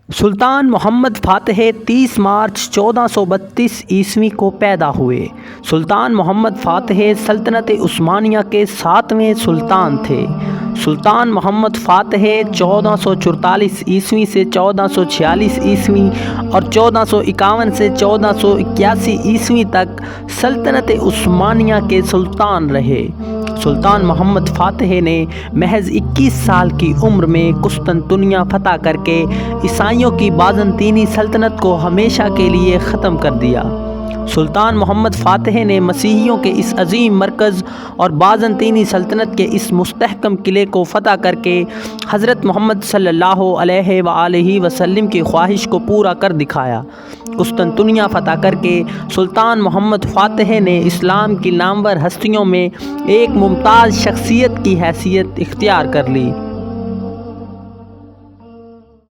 सुल्तान मोहम्मद फ़ातह 30 मार्च 1432 ईस्वी को पैदा हुए। सुल्तान मोहम्मद फ़ातह सल्तनत उस्मानिया के 7वें सुल्तान थे। सुल्तान मोहम्मद फ़ातह 1444 ईस्वी से 1446 ईस्वी और 1451 से 1481 ईस्वी तक सल्तनत उस्मानिया के सुल्तान रहे। सुल्तान मोहम्मद फ़ातह ने महज 21 साल की उम्र में कुस्तुनतुनिया फ़तह करके ईसाइयों की बाज़ंतीनी सल्तनत को हमेशा के लिए ख़त्म कर दिया। सुल्तान मोहम्मद फ़ातह ने मसीहियों के इस अजीम मरकज़ और बाज़ंतीनी सल्तनत के इस मुस्तहकम किले को फ़तह करके हज़रत मोहम्मद सल्लल्लाहु अलैहि वसल्लम की ख्वाहिश को पूरा कर दिखाया। कुस्तुनतुनिया फ़तह करके सुल्तान मोहम्मद फ़ातह ने इस्लाम की नामवर हस्तियों में एक मुमताज़ शख्सियत की हैसियत इख्तियार कर ली।